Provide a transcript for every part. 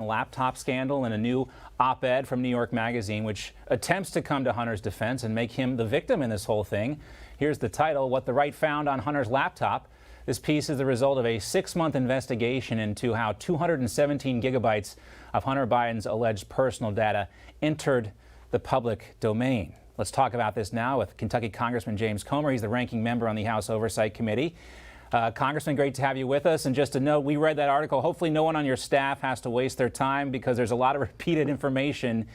laptop scandal and a new op-ed from New York Magazine, which attempts to come to Hunter's defense and make him the victim in this whole thing. Here's the title: What the Right Found on Hunter's Laptop. This piece is the result of a 6-month investigation into how 217 gigabytes of Hunter Biden's alleged personal data entered the public domain. Let's talk about this now with Kentucky Congressman James Comer. He's the ranking member on the House Oversight Committee. Congressman, great to have you with us. And just to note, we read that article. Hopefully no one on your staff has to waste their time, because there's a lot of repeated information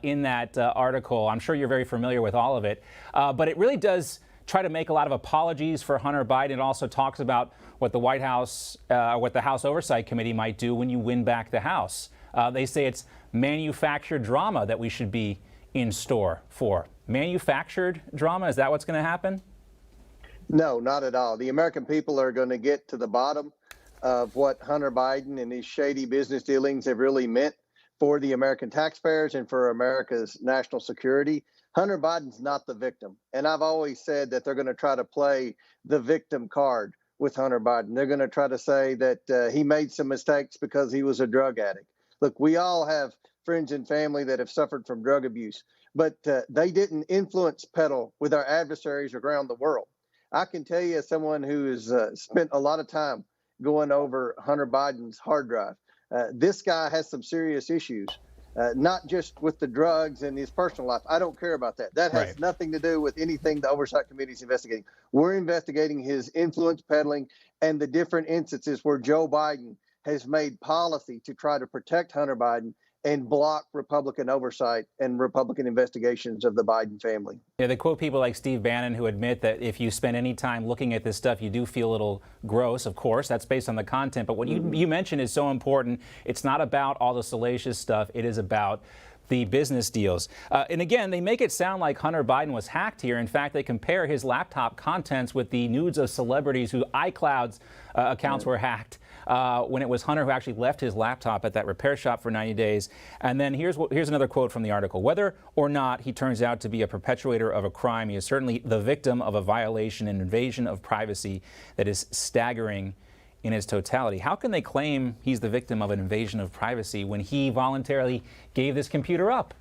in that article. I'm sure you're very familiar with all of it. But it really does try to make a lot of apologies for Hunter Biden. It also talks about what the White House, what the House Oversight Committee might do when you win back the House. They say it's manufactured drama that we should be in store for. Manufactured drama? Is that what's going to happen? No, not at all. The American people are going to get to the bottom of what Hunter Biden and his shady business dealings have really meant for the American taxpayers and for America's national security. Hunter Biden's not the victim. And I've always said that they're going to try to play the victim card with Hunter Biden. They're going to try to say that he made some mistakes because he was a drug addict. Look, we all have friends and family that have suffered from drug abuse, but they didn't influence peddle with our adversaries around the world. I can tell you, as someone who has spent a lot of time going over Hunter Biden's hard drive, this guy has some serious issues, not just with the drugs and his personal life. I don't care about that. That has nothing to do with anything the Oversight Committee is investigating. We're investigating his influence peddling and the different instances where Joe Biden has made policy to try to protect Hunter Biden and block Republican oversight and Republican investigations of the Biden family. Yeah, they quote people like Steve Bannon, who admit that if you spend any time looking at this stuff, you do feel a little gross. Of course, that's based on the content. But what you mentioned is so important. It's not about all the salacious stuff. It is about the business deals. And again, they make it sound like Hunter Biden was hacked here. In fact, they compare his laptop contents with the nudes of celebrities whose iCloud's accounts were hacked when it was Hunter who actually left his laptop at that repair shop for 90 days. And then here's another quote from the article. Whether or not he turns out to be a perpetuator of a crime, he is certainly the victim of a violation and invasion of privacy that is staggering in its totality. How can they claim he's the victim of an invasion of privacy when he voluntarily gave this computer up?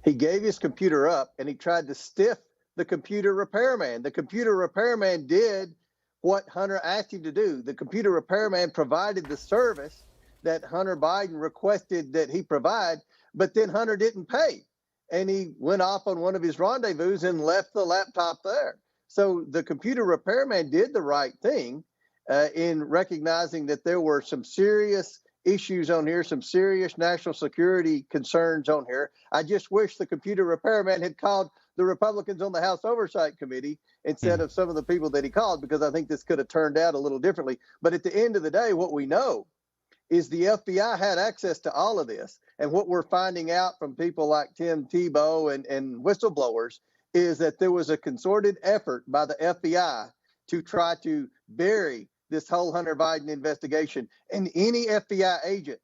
He gave his computer up and he tried to stiff the computer repairman. The computer repairman did what Hunter asked him to do. The computer repairman provided the service that Hunter Biden requested that he provide, but then Hunter didn't pay. And he went off on one of his rendezvous and left the laptop there. So the computer repairman did the right thing in recognizing that there were some serious issues on here, some serious national security concerns on here. I just wish the computer repairman had called the Republicans on the House Oversight Committee instead of some of the people that he called, because I think this could have turned out a little differently. But at the end of the day, what we know is the FBI had access to all of this. And what we're finding out from people like Tim Tebow and whistleblowers is that there was a concerted effort by the FBI to try to bury this whole Hunter Biden investigation. And any FBI agent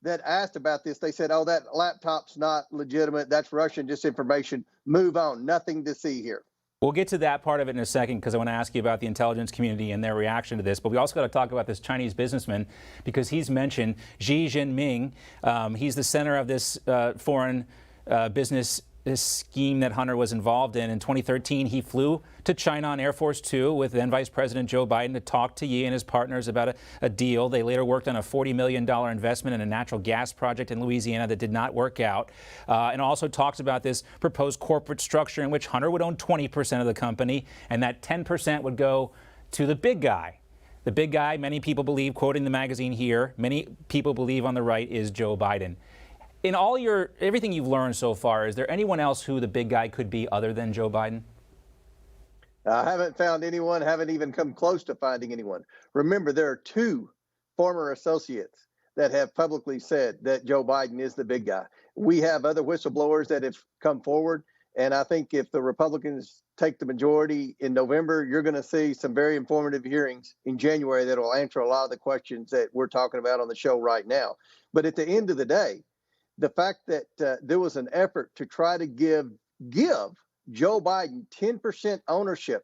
that asked about this, they said, oh, that laptop's not legitimate. That's Russian disinformation. Move on. Nothing to see here. We'll get to that part of it in a second, because I want to ask you about the intelligence community and their reaction to this. But we also got to talk about this Chinese businessman, because he's mentioned Xi Jinping. He's the center of this foreign business scheme that Hunter was involved in. In 2013, he flew to China on Air Force Two with then Vice President Joe Biden to talk to Yi and his partners about a deal. They later worked on a $40 million investment in a natural gas project in Louisiana that did not work out. And also talks about this proposed corporate structure in which Hunter would own 20% of the company, and that 10% would go to the big guy. The big guy, many people believe, quoting the magazine here, many people believe on the right, is Joe Biden. In everything you've learned so far, is there anyone else who the big guy could be other than Joe Biden? I haven't found anyone, haven't even come close to finding anyone. Remember, there are 2 former associates that have publicly said that Joe Biden is the big guy. We have other whistleblowers that have come forward. And I think if the Republicans take the majority in November, you're going to see some very informative hearings in January that will answer a lot of the questions that we're talking about on the show right now. But at the end of the day, the fact that there was an effort to try to give Joe Biden 10% ownership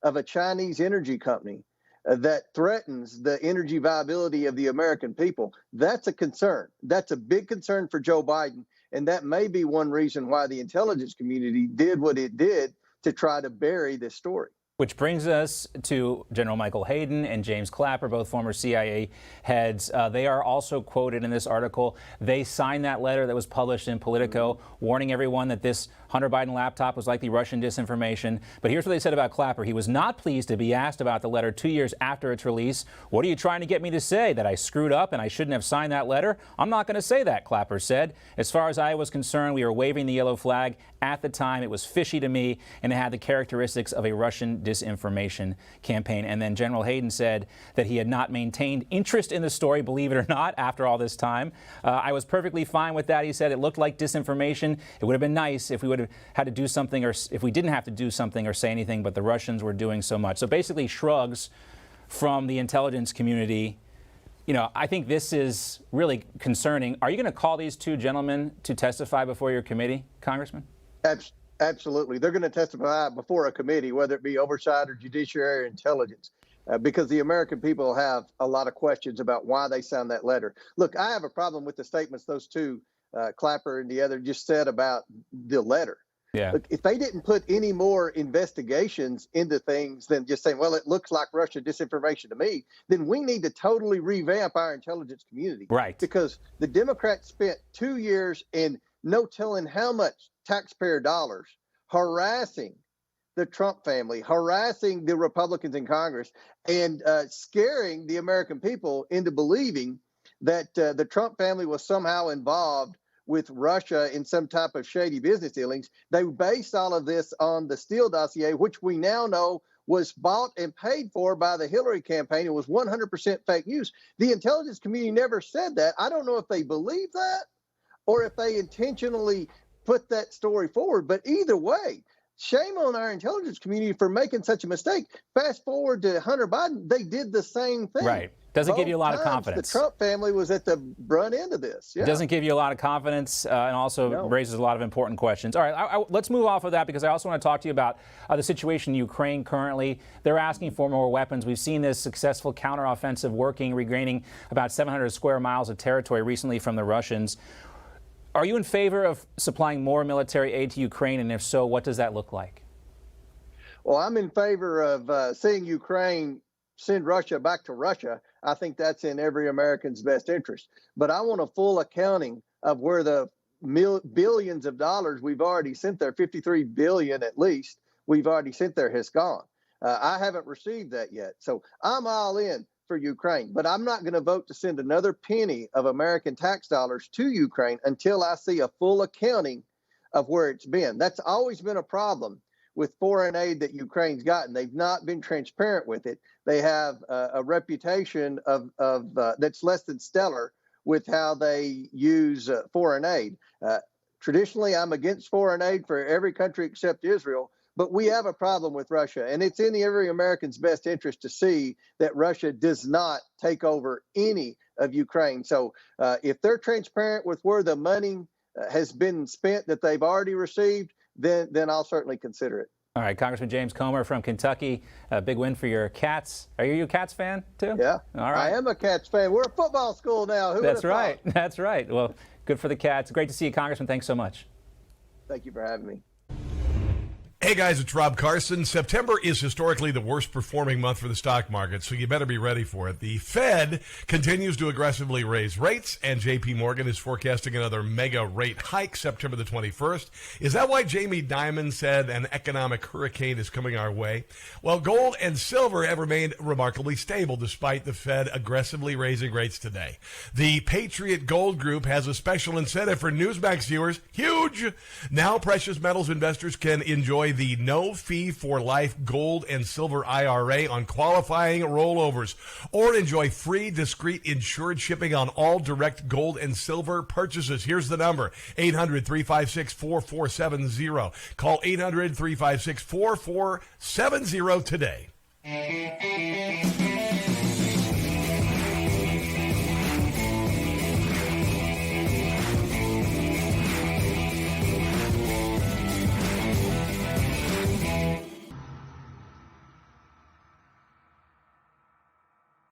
of a Chinese energy company that threatens the energy viability of the American people, that's a concern. That's a big concern for Joe Biden. And that may be one reason why the intelligence community did what it did to try to bury this story. Which brings us to General Michael Hayden and James Clapper, both former CIA heads. They are also quoted in this article. They signed that letter that was published in Politico, warning everyone that this Hunter Biden laptop was likely Russian disinformation. But here's what they said about Clapper. He was not pleased to be asked about the letter 2 years after its release. What are you trying to get me to say? That I screwed up and I shouldn't have signed that letter? I'm not going to say that, Clapper said. As far as I was concerned, we were waving the yellow flag. At the time, it was fishy to me, and it had the characteristics of a Russian disinformation campaign. And then General Hayden said that he had not maintained interest in the story, believe it or not, after all this time. I was perfectly fine with that. He said it looked like disinformation. It would have been nice if we would have had to do something, or if we didn't have to do something or say anything, but the Russians were doing so much. So basically shrugs from the intelligence community. You know, I think this is really concerning. Are you going to call these two gentlemen to testify before your committee, Congressman? Absolutely. They're going to testify before a committee, whether it be oversight or judiciary or intelligence, because the American people have a lot of questions about why they signed that letter. Look, I have a problem with the statements those two, Clapper and the other, just said about the letter. Yeah. Look, if they didn't put any more investigations into things than just saying, well, it looks like Russia disinformation to me, then we need to totally revamp our intelligence community. Right. Because the Democrats spent 2 years and no telling how much taxpayer dollars harassing the Trump family, harassing the Republicans in Congress, and scaring the American people into believing that the Trump family was somehow involved with Russia in some type of shady business dealings. They based all of this on the Steele dossier, which we now know was bought and paid for by the Hillary campaign. It was 100% fake news. The intelligence community never said that. I don't know if they believe that or if they intentionally put that story forward. But either way, shame on our intelligence community for making such a mistake. Fast forward to Hunter Biden, they did the same thing. Right. Doesn't give you a lot of confidence. The Trump family was at the brunt end of this. Yeah. Doesn't give you a lot of confidence, and also raises a lot of important questions. All right, let's move off of that, because I also want to talk to you about the situation in Ukraine currently. They're asking for more weapons. We've seen this successful counteroffensive working, regaining about 700 square miles of territory recently from the Russians. Are you in favor of supplying more military aid to Ukraine? And if so, what does that look like? Well, I'm in favor of seeing Ukraine send Russia back to Russia. I think that's in every American's best interest. But I want a full accounting of where the billions of dollars we've already sent there, 53 billion at least, we've already sent there has gone. I haven't received that yet. So I'm all in for Ukraine, but I'm not going to vote to send another penny of American tax dollars to Ukraine until I see a full accounting of where it's been. That's always been a problem with foreign aid that Ukraine's gotten. They've not been transparent with it. They have a reputation of that's less than stellar with how they use foreign aid. Traditionally, I'm against foreign aid for every country except Israel, but we have a problem with Russia, and it's in every American's best interest to see that Russia does not take over any of Ukraine. So if they're transparent with where the money has been spent that they've already received, then I'll certainly consider it. All right, Congressman James Comer from Kentucky. A big win for your Cats. Are you a Cats fan, too? Yeah, all right. I am a Cats fan. We're a football school now. Who That's would have right. thought? That's right. Well, good for the Cats. Great to see you, Congressman. Thanks so much. Thank you for having me. Hey guys, it's Rob Carson. September is historically the worst performing month for the stock market, so you better be ready for it. The Fed continues to aggressively raise rates, and JP Morgan is forecasting another mega rate hike September the 21st. Is that why Jamie Dimon said an economic hurricane is coming our way? Well, gold and silver have remained remarkably stable despite the Fed aggressively raising rates today. The Patriot Gold Group has a special incentive for Newsmax viewers. Huge! Now precious metals investors can enjoy the no-fee for life gold and silver IRA on qualifying rollovers, or enjoy free, discreet, insured shipping on all direct gold and silver purchases. Here's the number, 800-356-4470. Call 800-356-4470 today.